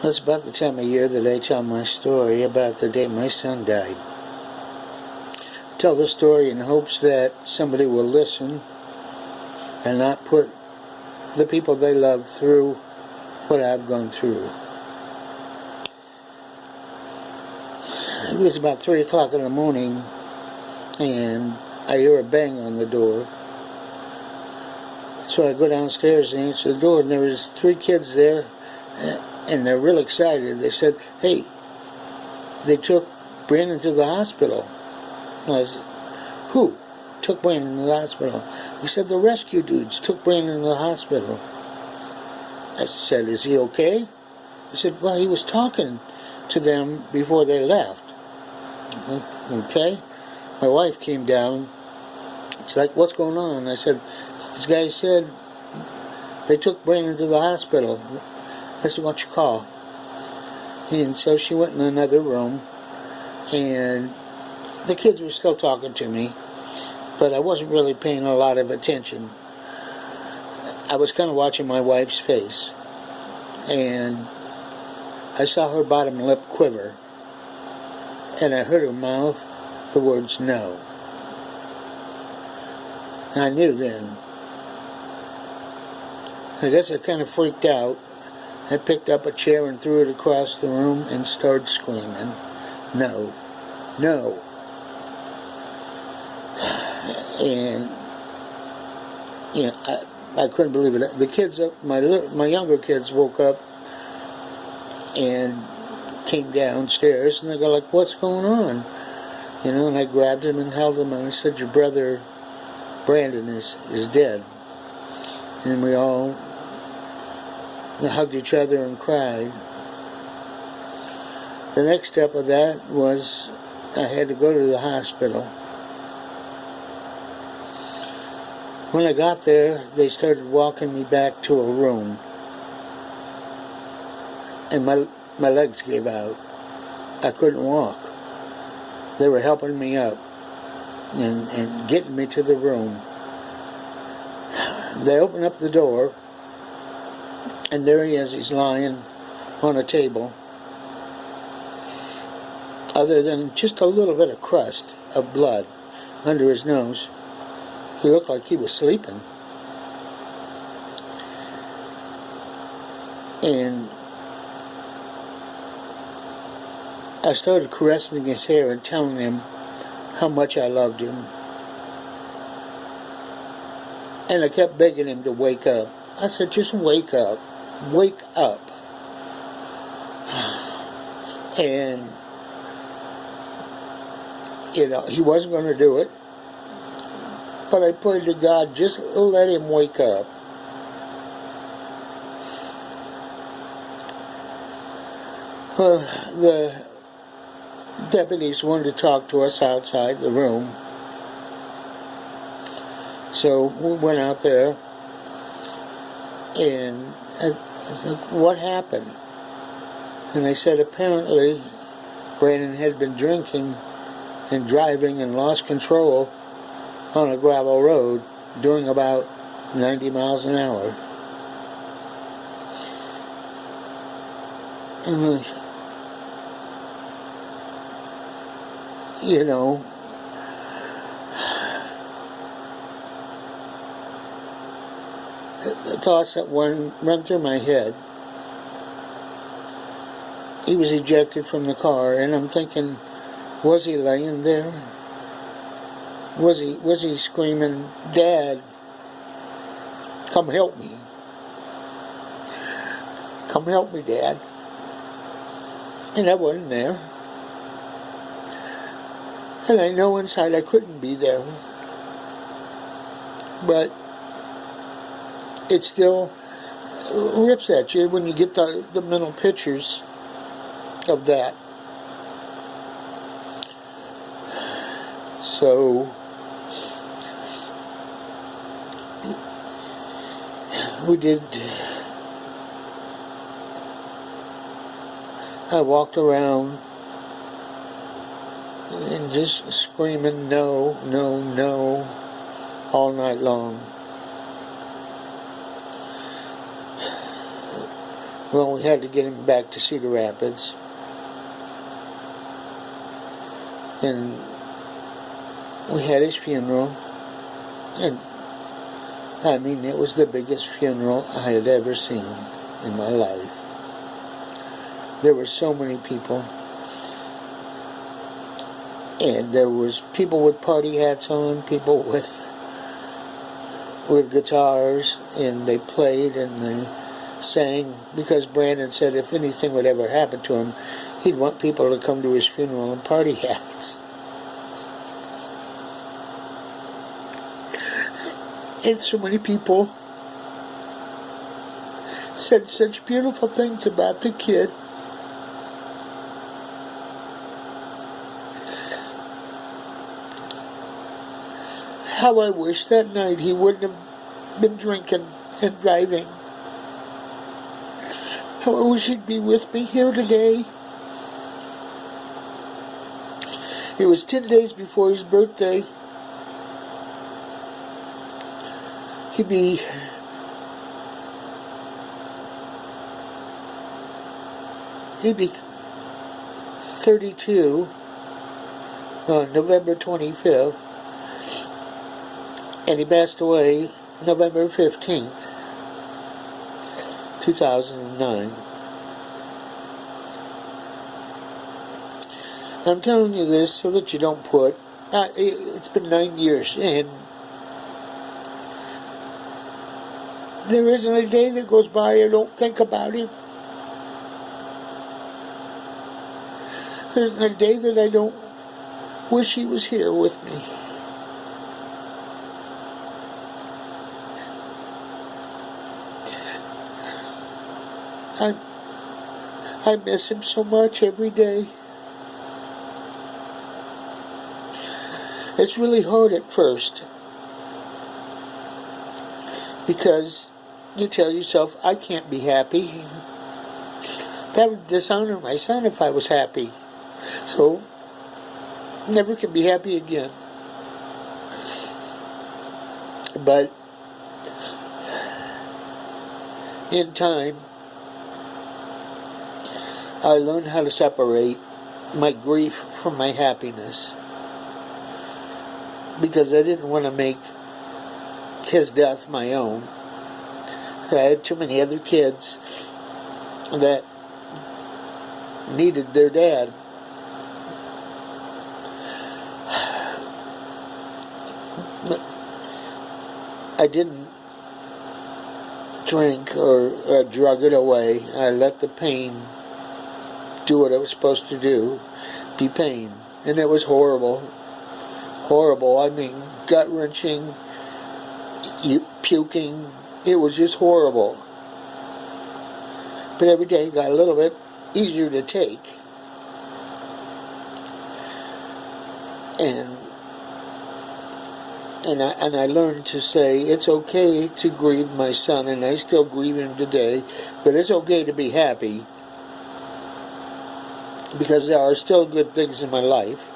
That's about the time of year that I tell my story about the day my son died. I tell the story in hopes that somebody will listen and not put the people they love through what I've gone through. It was about 3 o'clock in the morning, and I hear a bang on the door. So I go downstairs and answer the door, and there was 3 kids there, and they're real excited. They said, "Hey, they took Brandon to the hospital." And I said, "Who took Brandon to the hospital?" They said, "The rescue dudes took Brandon to the hospital." I said, "Is he okay?" They said, "Well, he was talking to them before they left." Okay. My wife came down. She's like, "What's going on?" I said, "This guy said they took Brandon to the hospital." I said, "Why don't you call?" And so she went in another room, and the kids were still talking to me, but I wasn't really paying a lot of attention. I was kind of watching my wife's face, and I saw her bottom lip quiver, and I heard her mouth the words "no." And I knew then. I guess I kind of freaked out. I picked up a chair and threw it across the room and started screaming, "No, no." And, I couldn't believe it. The kids, my younger kids woke up and came downstairs, and they go like, "What's going on?" And I grabbed him and held him, and I said, "Your brother Brandon is dead." And we all hugged each other and cried. The next step of that was I had to go to the hospital. When I got there, they started walking me back to a room, and my legs gave out. I couldn't walk. They were helping me up and getting me to the room. They opened up the door, and there he is. He's lying on a table. Other than just a little bit of crust of blood under his nose, he looked like he was sleeping. And I started caressing his hair and telling him how much I loved him. And I kept begging him to wake up. I said, "Just wake up. Wake up." And, he wasn't going to do it. But I prayed to God, just let him wake up. Well, the deputies wanted to talk to us outside the room. So we went out there, and I said, "What happened?" And they said apparently Brandon had been drinking and driving and lost control on a gravel road doing about 90 miles an hour. And, the thoughts that run through my head. He was ejected from the car, and I'm thinking, was he laying there? Was he screaming, "Dad, come help me. Come help me, Dad"? And I wasn't there. And I know inside I couldn't be there. But it still rips at you when you get the mental pictures of that. So I walked around and just screaming "no, no, no" all night long. Well, we had to get him back to Cedar Rapids. And we had his funeral. And I mean, it was the biggest funeral I had ever seen in my life. There were so many people. And there was people with party hats on, people with guitars, and they played and they sang, because Brandon said if anything would ever happen to him, he'd want people to come to his funeral in party hats. And so many people said such beautiful things about the kid. How I wish that night he wouldn't have been drinking and driving. How I wish he'd be with me here today. It was 10 days before his birthday. He'd be 32 on November 25th. And he passed away November 15th, 2009. I'm telling you this so that you don't put... it's been 9 years, and there isn't a day that goes by I don't think about him. There isn't a day that I don't wish he was here with me. I miss him so much every day. It's really hard at first, because you tell yourself, I can't be happy. That would dishonor my son if I was happy. So, never can be happy again. But in time, I learned how to separate my grief from my happiness, because I didn't want to make his death my own. I had too many other kids that needed their dad. But I didn't drink or drug it away. I let the pain do what it was supposed to do, be pain. And it was horrible. Horrible. I mean, gut-wrenching, puking. It was just horrible. But every day got a little bit easier to take. And I learned to say, it's okay to grieve my son, and I still grieve him today, but it's okay to be happy, because there are still good things in my life.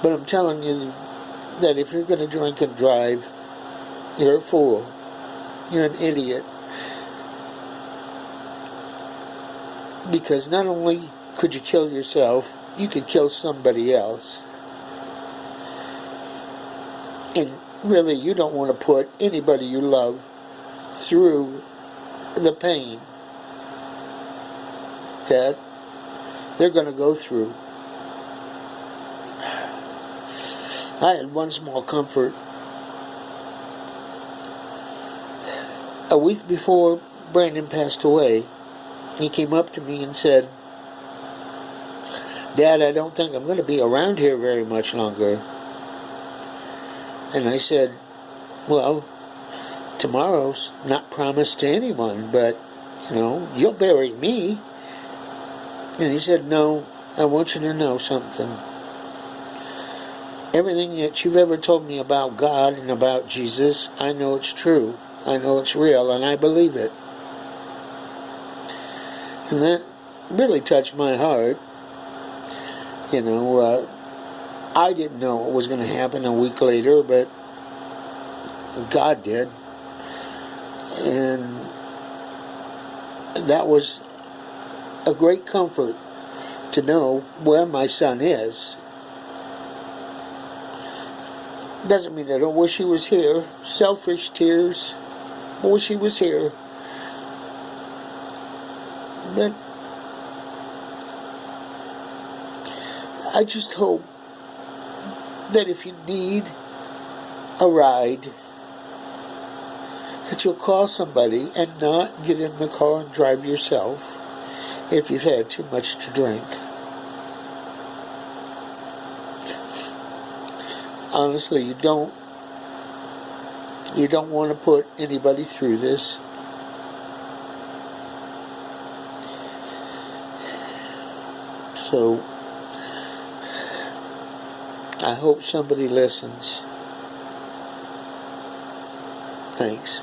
But I'm telling you that if you're going to drink and drive, you're a fool. You're an idiot. Because not only could you kill yourself, you could kill somebody else. And really, you don't want to put anybody you love through the pain that they're going to go through. I had one small comfort. A week before Brandon passed away, he came up to me and said, Dad, I don't think I'm going to be around here very much longer. And I said, well, tomorrow's not promised to anyone, but, you'll bury me. And he said, no, I want you to know something. Everything that you've ever told me about God and about Jesus, I know it's true. I know it's real, and I believe it. And that really touched my heart. I didn't know what was going to happen a week later, but God did. And that was a great comfort to know where my son is. Doesn't mean I don't wish he was here. Selfish tears. I wish he was here. But I just hope that if you need a ride, that you'll call somebody and not get in the car and drive yourself if you've had too much to drink. Honestly, you don't want to put anybody through this. So I hope somebody listens. Thanks.